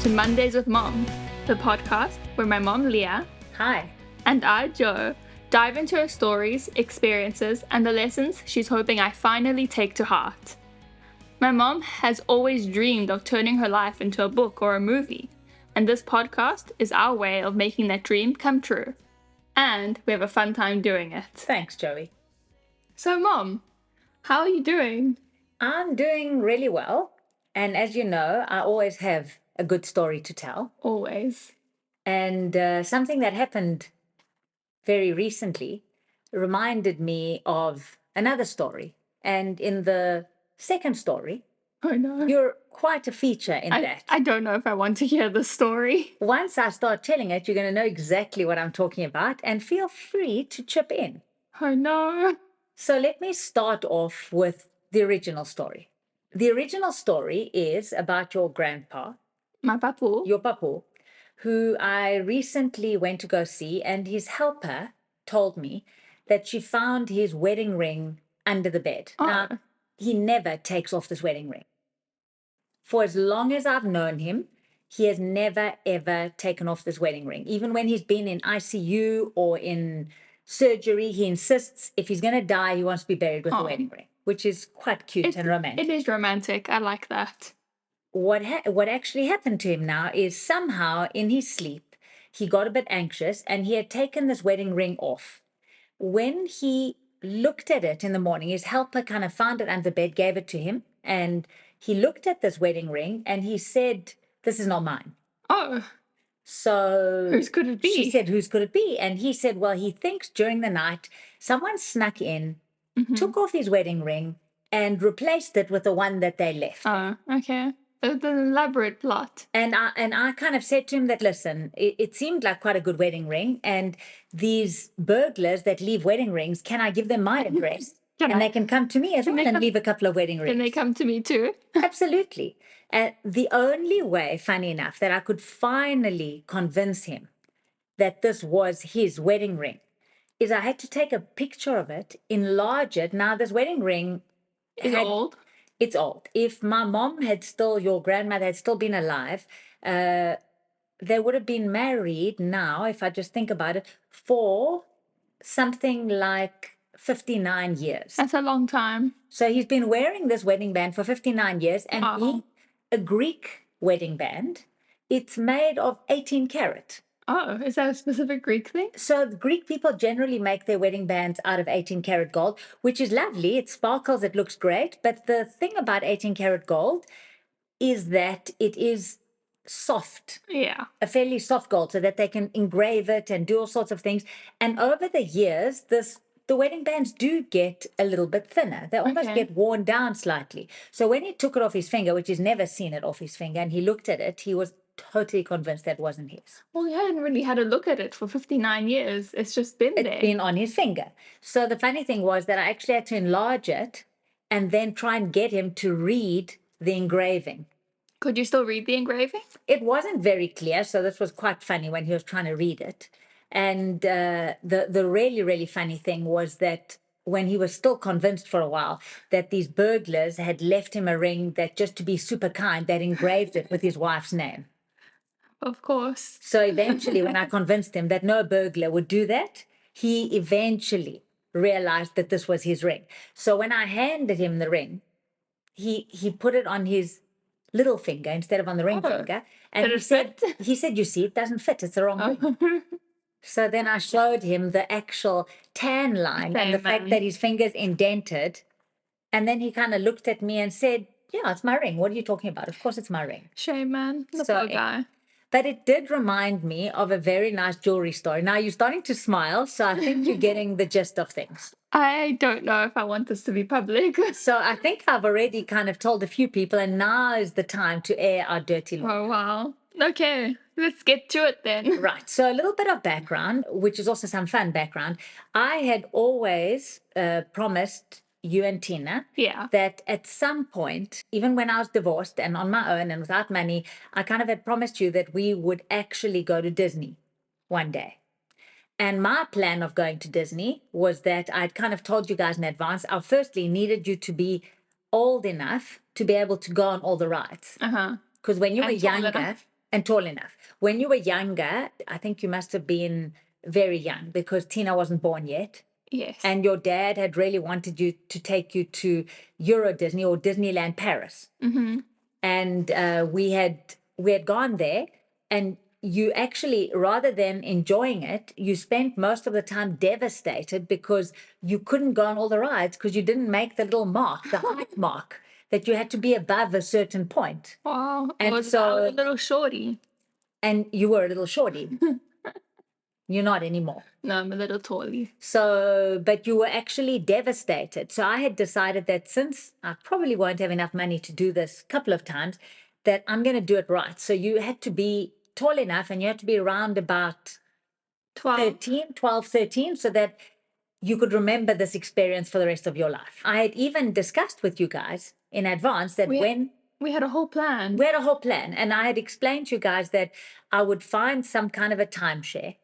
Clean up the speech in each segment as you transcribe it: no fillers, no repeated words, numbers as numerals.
to Mondays with Mom, the podcast where my mom, Leah, Hi. and I, Jo, dive into her stories, experiences, and the lessons she's hoping I finally take to heart. My mom has always dreamed of turning her life into a book or a movie, and this podcast is our way of making that dream come true. And we have a fun time doing it. Thanks, Joey. So, Mom, how are you doing? I'm doing really well. And as you know, I always have a good story to tell. Always. And something that happened very recently reminded me of another story. And in the second story, Oh no. you're quite a feature in that. I don't know if I want to hear the story. Once I start telling it, you're going to know exactly what I'm talking about, and feel free to chip in. Oh no. So let me start off with the original story. The original story is about your grandpa, My papu. your papu, who I recently went to go see, and his helper told me that she found his wedding ring under the bed. Oh. Now, he never takes off this wedding ring. For as long as I've known him, he has never, ever taken off this wedding ring. Even when he's been in ICU or in surgery, he insists if he's going to die, he wants to be buried with the wedding ring, which is quite cute and romantic. It is romantic. I like that. What actually happened to him now is somehow in his sleep, he got a bit anxious and he had taken this wedding ring off. When he looked at it in the morning, his helper kind of found it under the bed, gave it to him, and he looked at this wedding ring and he said, "This is not mine." Oh. So whose could it be? She said, "Whose could it be?" And he said, well, he thinks during the night someone snuck in, took off his wedding ring, and replaced it with the one that they left. Oh, okay. It's an elaborate plot. And I kind of said to him that, listen, it seemed like quite a good wedding ring, and these burglars that leave wedding rings, can I give them my address? They can come to me as well and leave a couple of wedding rings. Can they come to me too? Absolutely. The only way, funny enough, that I could finally convince him that this was his wedding ring is I had to take a picture of it, enlarge it. Now, this wedding ring is old. It's old. If my mom your grandmother had still been alive, they would have been married now, if I just think about it, for something like 59 years. That's a long time. So he's been wearing this wedding band for 59 years, and being a Greek wedding band, it's made of 18 karat. Oh, is that a specific Greek thing? So the Greek people generally make their wedding bands out of 18 karat gold, which is lovely. It sparkles, it looks great. But the thing about 18 karat gold is that it is soft. Yeah. A fairly soft gold, so that they can engrave it and do all sorts of things. And over the years, the wedding bands do get a little bit thinner. They almost get worn down slightly. So when he took it off his finger, which he's never seen it off his finger, and he looked at it, he was totally convinced that wasn't his. Well, he hadn't really had a look at it for 59 years. It's just been there. It's been on his finger. So the funny thing was that I actually had to enlarge it and then try and get him to read the engraving. Could you still read the engraving? It wasn't very clear, so this was quite funny when he was trying to read it. And the really, really funny thing was that when he was still convinced for a while that these burglars had left him a ring that, just to be super kind, they'd engraved it with his wife's name. Of course. So eventually, when I convinced him that no burglar would do that, he eventually realized that this was his ring. So when I handed him the ring, he put it on his little finger instead of on the ring finger. And he said, "You see, it doesn't fit. It's the wrong ring." So then I showed him the actual tan line and the fact that his finger's indented. And then he kind of looked at me and said, "Yeah, it's my ring. What are you talking about? Of course it's my ring." Shame, man. The poor guy. But it did remind me of a very nice jewelry story. Now you're starting to smile, so I think you're getting the gist of things. I don't know if I want this to be public. So I think I've already kind of told a few people, and now is the time to air our dirty laundry. Oh, wow. Okay, let's get to it then. Right. So a little bit of background, which is also some fun background. I had always promised you and Tina that at some point, even when I was divorced and on my own and without money, I kind of had promised you that we would actually go to Disney one day. And my plan of going to Disney was that I'd kind of told you guys in advance, I firstly needed you to be old enough to be able to go on all the rides. Because when you were younger, And tall enough. When you were younger, I think you must have been very young because Tina wasn't born yet. Yes. And your dad had really wanted you to take you to Euro Disney or Disneyland Paris. And we had gone there, and you actually, rather than enjoying it, you spent most of the time devastated because you couldn't go on all the rides because you didn't make the little mark, the height mark, that you had to be above a certain point. Wow. And I was so- a little shorty. And you were a little shorty. You're not anymore. No, I'm a little tally. So, but you were actually devastated. So I had decided that since I probably won't have enough money to do this a couple of times, that I'm going to do it right. So you had to be tall enough and you had to be around about 12. 12, 13, so that you could remember this experience for the rest of your life. I had even discussed with you guys in advance that We had a whole plan. we had a whole plan, and I had explained to you guys that I would find some kind of a timeshare,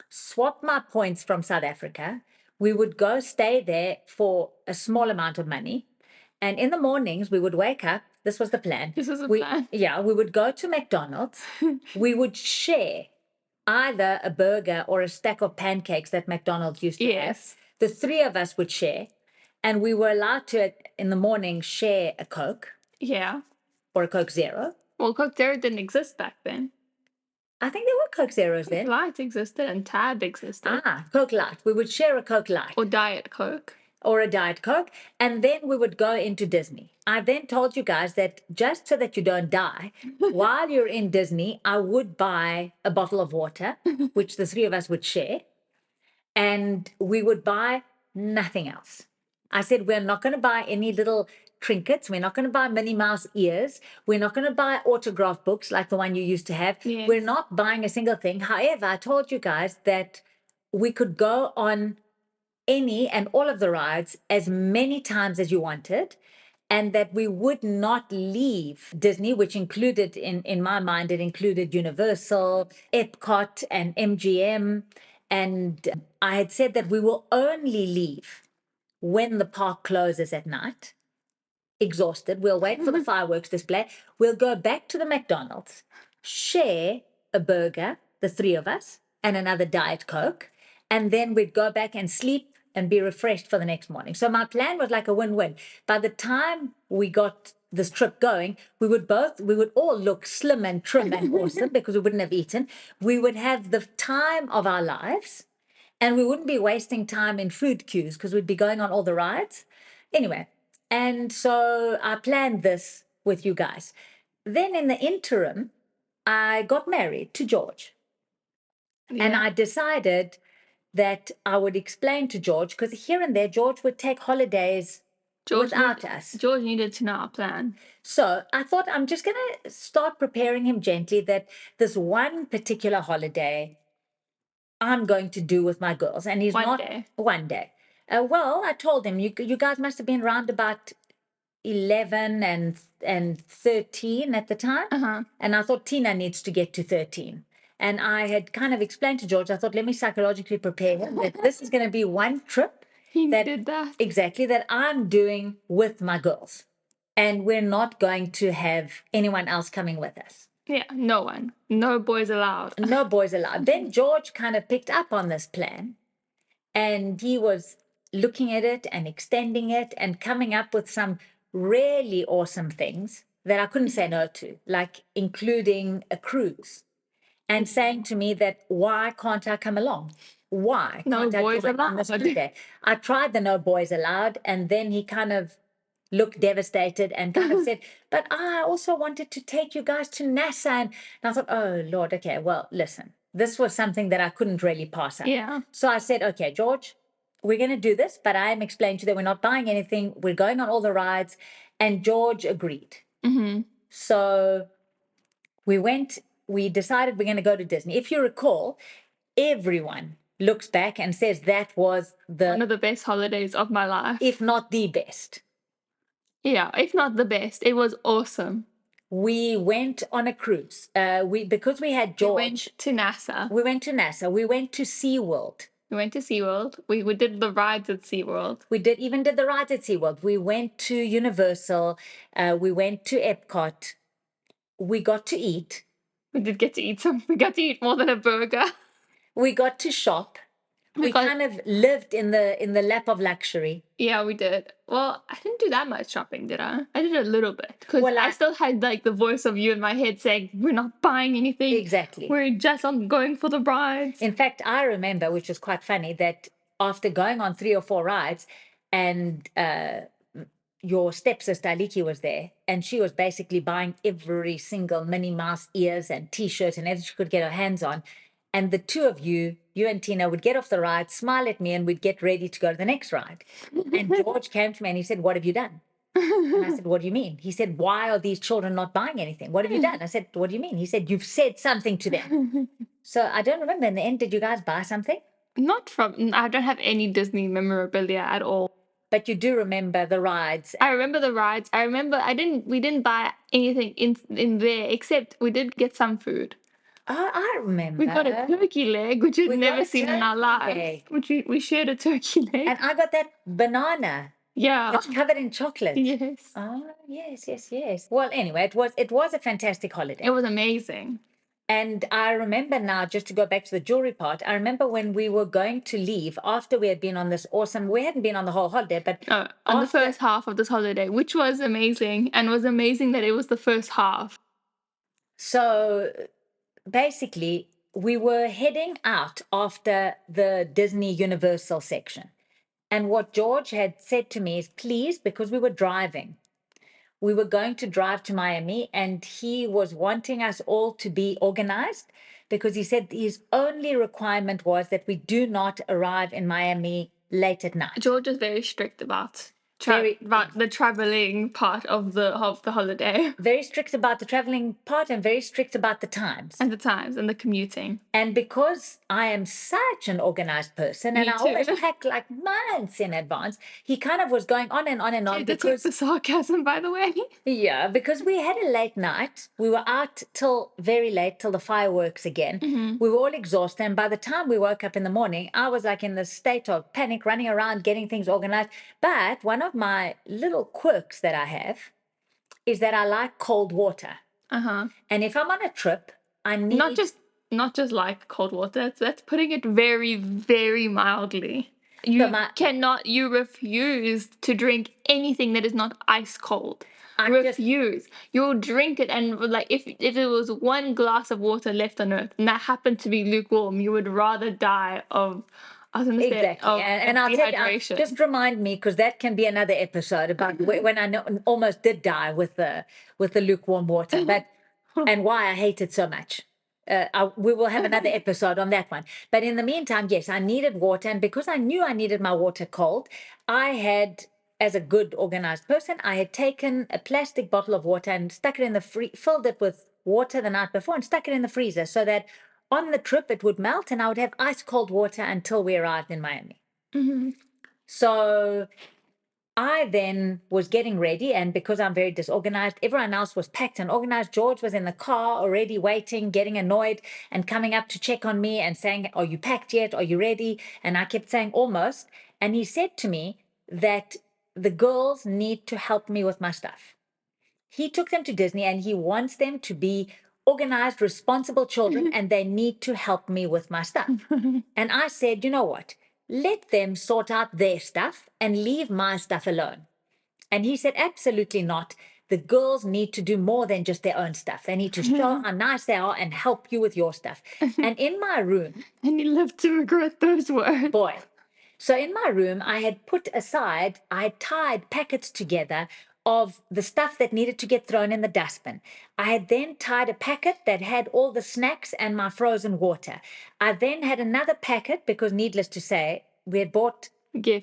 swap my points from South Africa. We would go stay there for a small amount of money. And in the mornings, we would wake up. This was the plan. This was the plan. Yeah, we would go to McDonald's. We would share either a burger or a stack of pancakes that McDonald's used to have. Yes. The three of us would share. And we were allowed to, in the morning, share a Coke Yeah. or a Coke Zero. Well, Coke Zero didn't exist back then. I think there were Coke Zeros then. Light existed and Tab existed. Coke Light. We would share a Coke Light. Or Diet Coke. Or a Diet Coke, and then we would go into Disney. I then told you guys that just so that you don't die, while you're in Disney, I would buy a bottle of water, which the three of us would share, and we would buy nothing else. I said, we're not going to buy any little trinkets. We're not going to buy Minnie Mouse ears. We're not going to buy autograph books like the one you used to have. Yes. We're not buying a single thing. However, I told you guys that we could go on any and all of the rides as many times as you wanted, and that we would not leave Disney, which included, in my mind, it included Universal, Epcot, and MGM. And I had said that we will only leave when the park closes at night. Exhausted. We'll wait for the fireworks display. We'll go back to the McDonald's, share a burger, the three of us, and another Diet Coke. And then we'd go back and sleep and be refreshed for the next morning. So my plan was like a win-win. By the time we got this trip going, we would all look slim and trim and awesome because we wouldn't have eaten. We would have the time of our lives, and we wouldn't be wasting time in food queues because we'd be going on all the rides. Anyway, and so I planned this with you guys. Then in the interim, I got married to George. Yeah. And I decided that I would explain to George, because here and there, George would take holidays without us. George needed to know our plan. So I thought I'm just going to start preparing him gently that this one particular holiday I'm going to do with my girls. And he's One day. One day. Well, I told him, you guys must have been around about 11 and 13 at the time. And I thought Tina needs to get to 13. And I had kind of explained to George, I thought, let me psychologically prepare him that this is going to be one trip. He did that. Exactly, that I'm doing with my girls. And we're not going to have anyone else coming with us. Yeah, no one. No boys allowed. No boys allowed. Then George kind of picked up on this plan. And he was looking at it and extending it and coming up with some really awesome things that I couldn't say no to, like including a cruise. And saying to me that, why can't I come along? Why No can't I boys do it on this allowed. Tuesday? I tried the no boys allowed, and then he kind of looked devastated and kind of said, but I also wanted to take you guys to NASA. And I thought, oh, Lord, okay, well, listen, this was something that I couldn't really pass up. Yeah. So I said, okay, George, we're going to do this, but I am explaining to you that we're not buying anything. We're going on all the rides. And George agreed. So we decided we're going to go to Disney. If you recall, everyone looks back and says that was one of the best holidays of my life. If not the best. Yeah, if not the best. It was awesome. We went on a cruise. Because we had George. We went to NASA. We went to NASA. We went to SeaWorld. We went to SeaWorld. We did the rides at SeaWorld. We did the rides at SeaWorld. We went to Universal. We went to Epcot. We got to eat. We did get to eat some. We got to eat more than a burger. We got to shop. We kind of lived in the lap of luxury. Yeah, we did. Well, I didn't do that much shopping, did I? I did a little bit because Well, I still had like the voice of you in my head saying, "We're not buying anything. Exactly. We're just on going for the brides." In fact, I remember, which was quite funny, that after going on 3 or 4 rides, and your stepsister Aliki was there, and she was basically buying every single Minnie Mouse ears and T-shirt and everything she could get her hands on. And the two of you and Tina, would get off the ride, smile at me, and we'd get ready to go to the next ride. And George came to me and he said, "What have you done?" And I said, "What do you mean?" He said, "Why are these children not buying anything? What have you done?" I said, "What do you mean?" He said, "You've said something to them." So I don't remember. In the end, did you guys buy something? Not from. I don't have any Disney memorabilia at all. But you do remember the rides. I remember the rides. I remember we didn't buy anything in there except we did get some food. Oh, I remember. We got a turkey leg, which we'd We got never a seen in our turkey lives. leg. Which we shared a turkey leg. And I got that banana. Yeah. It's covered in chocolate. Yes. Oh, yes. Well, anyway, it was a fantastic holiday. It was amazing. And I remember now, just to go back to the jewelry part, I remember when we were going to leave after we had been on this awesome, we hadn't been on the whole holiday, but on the first half of this holiday, which was amazing, and was amazing that it was the first half. So basically, we were heading out after the Disney Universal section. And what George had said to me is, please, because we were driving, we were going to drive to Miami, and he was wanting us all to be organized because he said his only requirement was that we do not arrive in Miami late at night. George is very strict about the traveling part of the holiday. Very strict about the traveling part and very strict about the times. And the commuting. And because I am such an organized person, and I always pack like months in advance, he kind of was going on and on and on. Because the sarcasm, by the way. Yeah, because we had a late night. We were out till very late, till the fireworks again. Mm-hmm. We were all exhausted. And by the time we woke up in the morning, I was like in the state of panic, running around, getting things organized. But one of my little quirks that I have is that I like cold water. Uh-huh. And if I'm on a trip, I need... Not just like cold water. That's putting it very, very mildly. You refuse to drink anything that is not ice cold. Refuse. You'll drink it, and like if there was one glass of water left on earth and that happened to be lukewarm, you would rather die of... Exactly. And I'll tell you, just remind me, because that can be another episode about when I almost did die with the lukewarm water, but and why I hate it so much. We will have another episode on that one. But in the meantime, yes, I needed water. And because I knew I needed my water cold, I had, as a good organized person, I had taken a plastic bottle of water and stuck it in filled it with water the night before and stuck it in the freezer so that on the trip it would melt and I would have ice cold water until we arrived in Miami. Mm-hmm. So I then was getting ready, and because I'm very disorganized, everyone else was packed and organized. George was in the car already waiting, getting annoyed and coming up to check on me and saying, "Are you packed yet? Are you ready?" And I kept saying, "Almost." And he said to me that the girls need to help me with my stuff. He took them to Disney and he wants them to be organized, responsible children, and they need to help me with my stuff. And I said, you know what? Let them sort out their stuff and leave my stuff alone. And he said, absolutely not. The girls need to do more than just their own stuff. They need to show how nice they are and help you with your stuff. And in my room... And you live to regret those words. Boy. So in my room, I had put aside, I had tied packets together of the stuff that needed to get thrown in the dustbin. I had then tied a packet that had all the snacks and my frozen water. I then had another packet because, needless to say, we had bought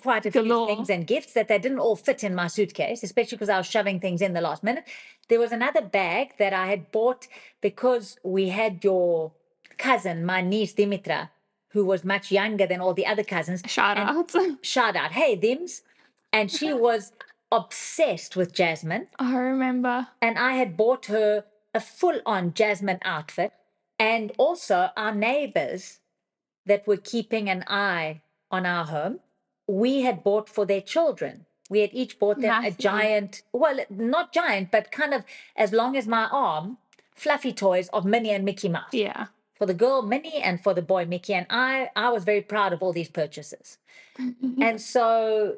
quite a few things and gifts that they didn't all fit in my suitcase, especially because I was shoving things in the last minute. There was another bag that I had bought because we had your cousin, my niece Dimitra, who was much younger than all the other cousins. Shout out. Hey, Dims. And she was obsessed with Jasmine. I remember. And I had bought her a full-on Jasmine outfit. And also our neighbors that were keeping an eye on our home, we had bought for their children. We had each bought them a giant, well, not giant, but kind of as long as my arm, fluffy toys of Minnie and Mickey Mouse. Yeah. For the girl, Minnie, and for the boy, Mickey. And I was very proud of all these purchases. And so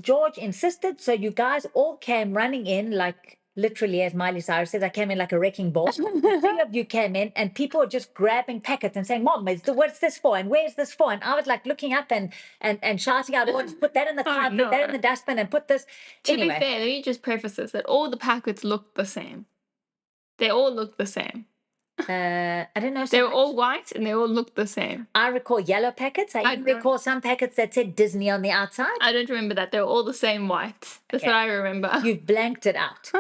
George insisted. So you guys all came running in, like literally, as Miley Cyrus says, I came in like a wrecking ball. The three of you came in, and people were just grabbing packets and saying, Mom, what's this for? And where's this for? And I was like looking up and shouting out, oh, just put that in the car, put that in the dustbin, and put this. To be fair, let me just preface this, that all the packets looked the same. They all looked the same. I don't know. They were all white and they all looked the same. I recall yellow packets. I even recall some packets that said Disney on the outside. I don't remember that. They were all the same white. That's what I remember. You've blanked it out.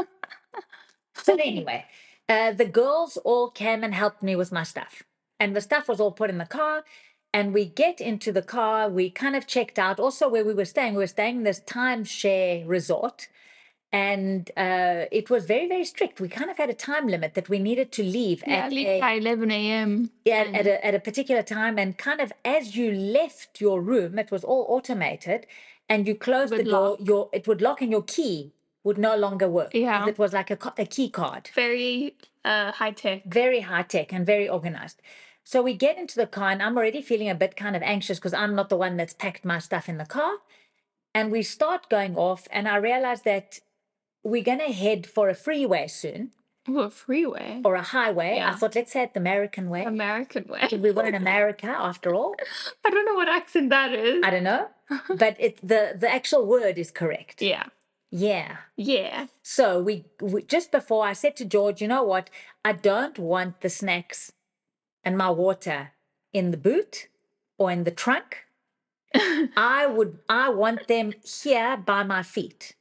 So anyway, the girls all came and helped me with my stuff. And the stuff was all put in the car. And we get into the car. We kind of checked out also where we were staying. We were staying in this timeshare resort. And it was very, very strict. We kind of had a time limit that we needed to leave at least by 11 a.m. Yeah, at a particular time. And kind of as you left your room, it was all automated, and you closed the door, it would lock and your key would no longer work. Yeah. It was like a key card. Very high tech. Very high tech and very organized. So we get into the car, and I'm already feeling a bit kind of anxious because I'm not the one that's packed my stuff in the car. And we start going off, and I realize that we're going to head for a freeway soon. Oh, a freeway? Or a highway. Yeah. I thought, let's say it the American way. American way. We were in America, after all. I don't know what accent that is. I don't know. But the actual word is correct. Yeah. Yeah. Yeah. So we just before I said to George, you know what? I don't want the snacks and my water in the boot or in the trunk. I want them here by my feet.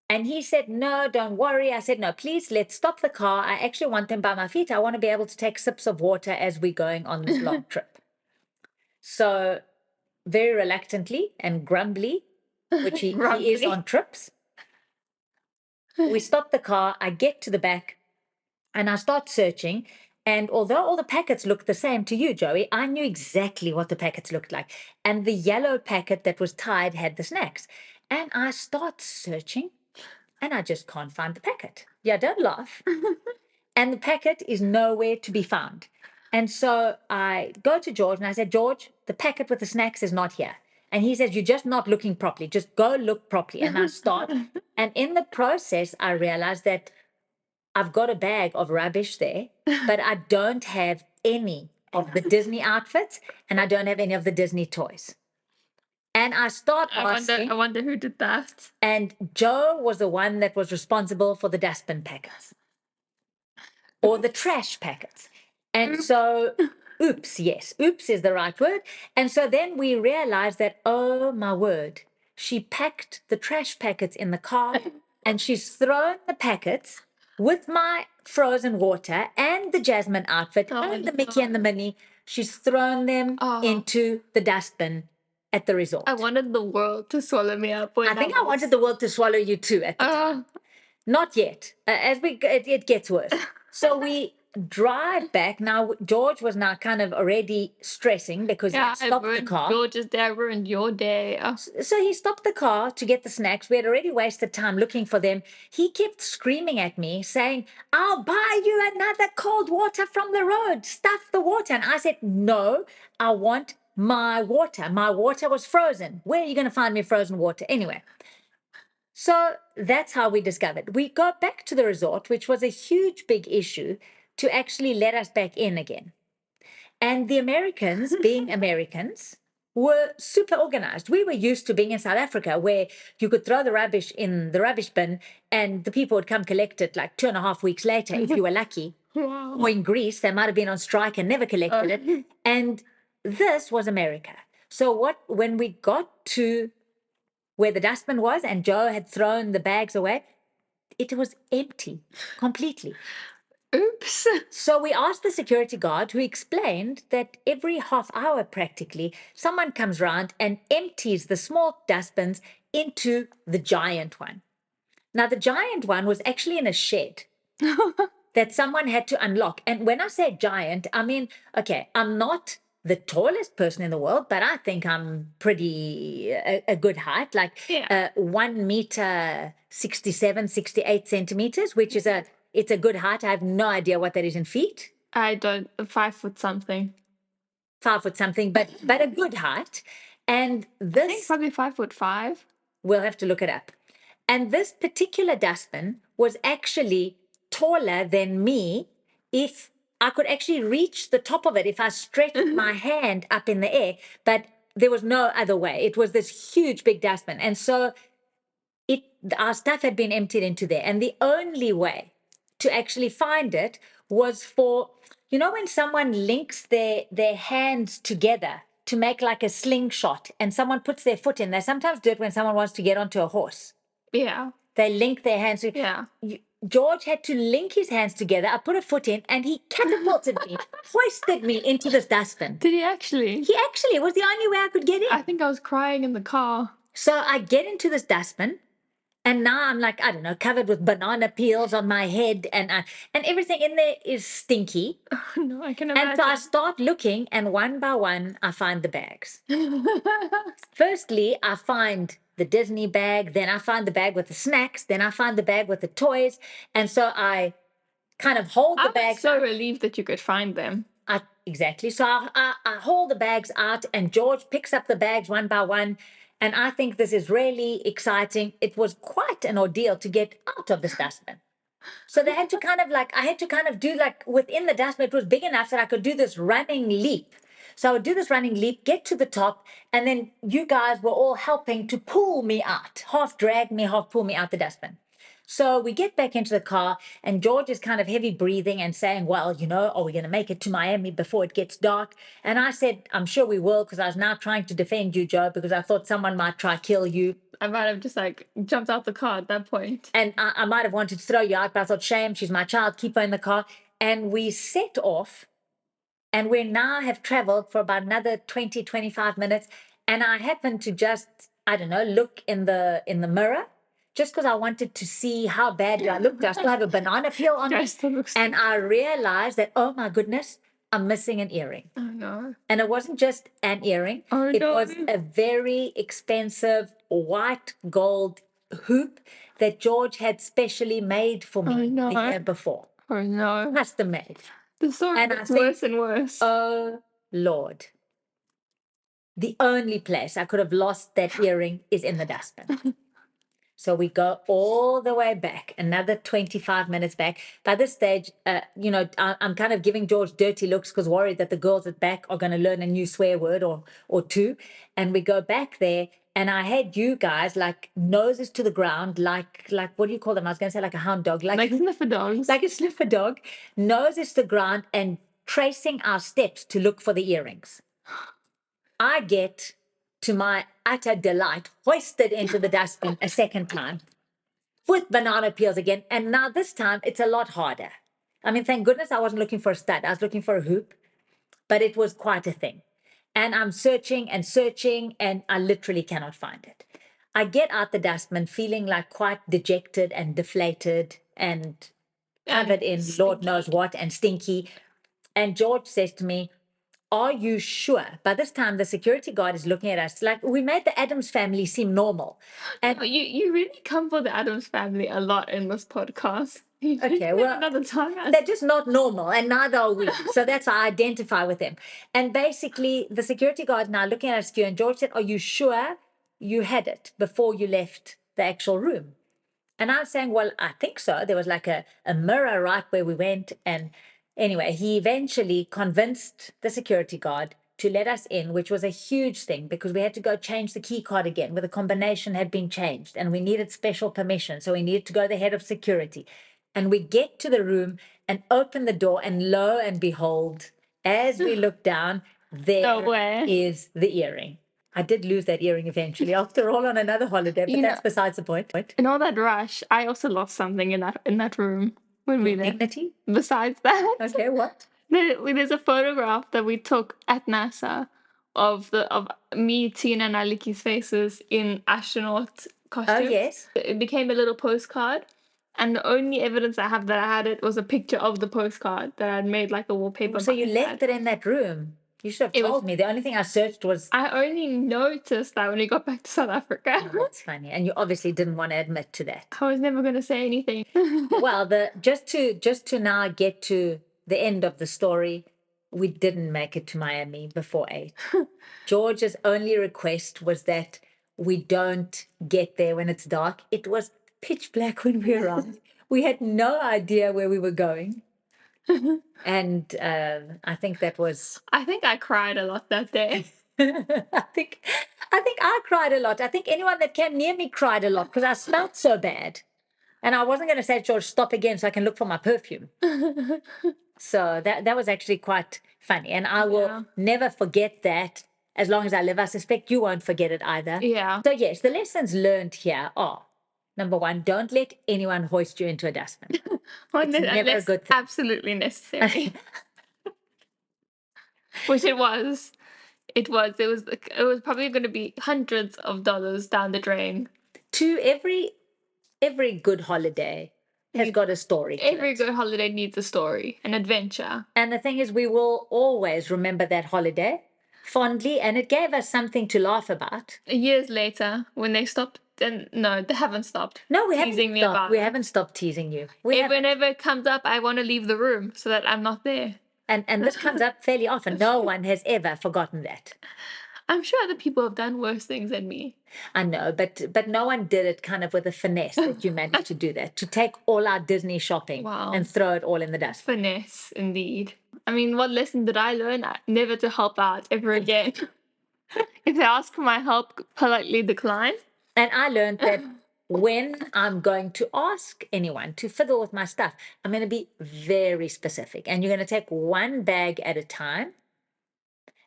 And he said, no, don't worry. I said, no, please, let's stop the car. I actually want them by my feet. I want to be able to take sips of water as we're going on this long trip. So very reluctantly and grumbly, which he is on trips, we stop the car. I get to the back and I start searching. And although all the packets looked the same to you, Joey, I knew exactly what the packets looked like. And the yellow packet that was tied had the snacks. And I start searching. And I just can't find the packet. Yeah, don't laugh. And the packet is nowhere to be found. And so I go to George and I said, George, the packet with the snacks is not here. And he says, you're just not looking properly. Just go look properly. And I start. And in the process, I realized that I've got a bag of rubbish there, but I don't have any of the Disney outfits and I don't have any of the Disney toys. And I start asking. I wonder who did that. And Joe was the one that was responsible for the dustbin packets or the trash packets. And so, oops, yes, oops is the right word. And so then we realized that, oh, my word, she packed the trash packets in the car and she's thrown the packets with my frozen water and the Jasmine outfit and the Mickey and the Minnie. She's thrown them into the dustbin at the resort. I wanted the world to swallow me up. I think I wanted the world to swallow you too at the time. Not yet. It gets worse. So we drive back. Now, George was now kind of already stressing because he stopped the car. George's day ruined your day. So he stopped the car to get the snacks. We had already wasted time looking for them. He kept screaming at me saying, I'll buy you another cold water from the road. Stuff the water. And I said, no, I want my water. My water was frozen. Where are you going to find me frozen water? Anyway, so that's how we discovered. We got back to the resort, which was a huge, big issue to actually let us back in again. And the Americans, being Americans, were super organized. We were used to being in South Africa where you could throw the rubbish in the rubbish bin and the people would come collect it like 2.5 weeks later if you were lucky. Wow. Or in Greece, they might have been on strike and never collected it. And this was America. So when we got to where the dustbin was and Joe had thrown the bags away, it was empty completely. Oops. So we asked the security guard, who explained that every half hour practically, someone comes round and empties the small dustbins into the giant one. Now, the giant one was actually in a shed that someone had to unlock. And when I say giant, I mean, okay, I'm not the tallest person in the world, but I think I'm pretty a good height, like 1 meter 67, 68 centimeters, which is It's a good height. I have no idea what that is in feet. I don't, 5 foot something. 5 foot something, but a good height. And I think this, probably 5'5". we'll have to look it up. And this particular dustbin was actually taller than me. If I could actually reach the top of it, if I stretched my hand up in the air, but there was no other way. It was this huge, big dustbin. And so our stuff had been emptied into there. And the only way to actually find it was for, when someone links their hands together to make like a slingshot and someone puts their foot in, they sometimes do it when someone wants to get onto a horse. Yeah. They link their hands. Yeah. George had to link his hands together. I put a foot in and he catapulted me, hoisted me into this dustbin. Did he actually? It was the only way I could get in. I think I was crying in the car. So I get into this dustbin. And now I'm like, I don't know, covered with banana peels on my head, and everything in there is stinky. Oh, no, I can imagine. And so I start looking, and one by one, I find the bags. Firstly, I find the Disney bag, then I find the bag with the snacks, then I find the bag with the toys. And so I kind of hold the bags. I was so relieved that you could find them. Exactly. So I haul the bags out, and George picks up the bags one by one. And I think this is really exciting. It was quite an ordeal to get out of this dustbin. So they had to I had to do like within the dustbin, it was big enough that I could do this running leap. So I would do this running leap, get to the top, and then you guys were all helping to pull me out, half drag me, half pull me out the dustbin. So we get back into the car, and George is kind of heavy breathing and saying, well, are we going to make it to Miami before it gets dark? And I said, I'm sure we will, because I was now trying to defend you, Jo, because I thought someone might try kill you. I might have just jumped out the car at that point. And I might have wanted to throw you out, but I thought, shame, she's my child, keep her in the car. And we set off, and we now have traveled for about another 20, 25 minutes. And I happened to just, I don't know, look in the mirror, just because I wanted to see how bad I looked. I still have a banana peel on me. And I realized that, oh my goodness, I'm missing an earring. Oh no. And it wasn't just an earring. Oh, it was a very expensive white gold hoop that George had specially made for me the year before. Oh no. Custom made. The story gets worse and worse. Oh Lord. The only place I could have lost that earring is in the dustbin. So we go all the way back, another 25 minutes back. By this stage, I'm kind of giving George dirty looks because worried that the girls at back are going to learn a new swear word or two. And we go back there, and I had you guys like noses to the ground, like what do you call them? I was going to say like a hound dog. Like sniffer dogs. Like a sniffer dog. Noses to the ground and tracing our steps to look for the earrings. I get, to my utter delight, hoisted into the dustbin a second time with banana peels again. And now this time it's a lot harder. I mean, thank goodness I wasn't looking for a stud. I was looking for a hoop, but it was quite a thing. And I'm searching and searching, and I literally cannot find it. I get out the dustbin feeling like quite dejected and deflated and covered in Lord knows what and stinky. And George says to me, are you sure? By this time, the security guard is looking at us like we made the Addams family seem normal. And you really come for the Addams family a lot in this podcast. Okay, well, another time. They're just not normal, and neither are we. So that's how I identify with them. And basically, the security guard now looking at us, and George said, are you sure you had it before you left the actual room? And I was saying, well, I think so. There was like a mirror right where we went. And anyway, he eventually convinced the security guard to let us in, which was a huge thing because we had to go change the key card again where the combination had been changed and we needed special permission. So we needed to go to the head of security. And we get to the room and open the door, and lo and behold, as we look down, there is the earring. I did lose that earring eventually, after all, on another holiday, but that's besides the point. In all that rush, I also lost something in that room when we left. Dignity? Besides that. Okay, what? There's a photograph that we took at NASA of me, Tina, and Aliki's faces in astronaut costumes. Oh, yes. It became a little postcard. And the only evidence I had it was a picture of the postcard that I'd made like a wallpaper. So you left it in that room? You should have It was- told me. The only thing I searched was... I only noticed that when we got back to South Africa. That's funny. And you obviously didn't want to admit to that. I was never going to say anything. Well, just to now get to the end of the story, we didn't make it to Miami before 8. George's only request was that we don't get there when it's dark. It was pitch black when we arrived. We had no idea where we were going. And I think that was... I think I cried a lot that day. I think I cried a lot. I think anyone that came near me cried a lot because I smelled so bad. And I wasn't going to say, George, stop again so I can look for my perfume. So that was actually quite funny. And I will never forget that as long as I live. I suspect you won't forget it either. Yeah. So yes, the lessons learned here are, number 1, don't let anyone hoist you into a dustbin. It's never a good thing. Absolutely necessary. Which it was. It was probably going to be hundreds of dollars down the drain. To every good holiday has got a story. Every good holiday needs a story, an adventure. And the thing is, we will always remember that holiday fondly, and it gave us something to laugh about. Years later, when they stopped, and no, they haven't stopped. No, we haven't teasing me stopped. about We it. haven't stopped teasing you. Whenever it comes up, I want to leave the room so that I'm not there. And this comes up fairly often. No one has ever forgotten that. I'm sure other people have done worse things than me. I know, but no one did it kind of with a finesse that you managed to do that, to take all our Disney shopping and throw it all in the dust. Finesse, indeed. I mean, what lesson did I learn? Never to help out ever again. If they ask for my help, politely decline. And I learned that when I'm going to ask anyone to fiddle with my stuff, I'm going to be very specific. And you're going to take one bag at a time.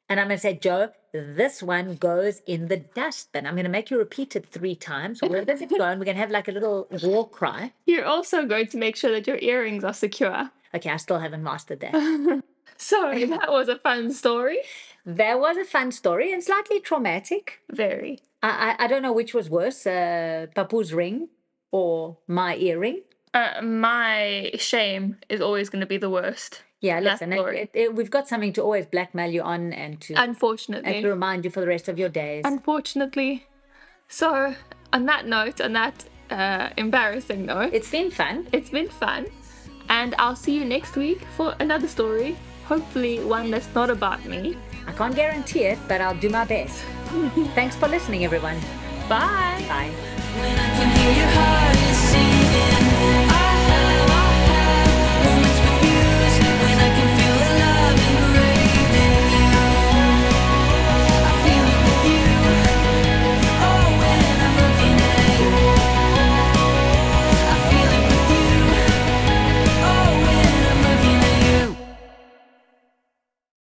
And I'm going to say, Joe, this one goes in the dustbin. I'm going to make you repeat it 3 times. Where does it go? And we're going to have like a little war cry. You're also going to make sure that your earrings are secure. Okay, I still haven't mastered that. So that was a fun story. That was a fun story and slightly traumatic. Very. I don't know which was worse, Papu's ring or my earring. My shame is always going to be the worst. Yeah, listen, we've got something to always blackmail you on and to remind you for the rest of your days. Unfortunately. So, on that note, on that embarrassing note, it's been fun. It's been fun. And I'll see you next week for another story. Hopefully one that's not about me. I can't guarantee it, but I'll do my best. Thanks for listening, everyone. Bye. Bye. When I can hear your heart is singing.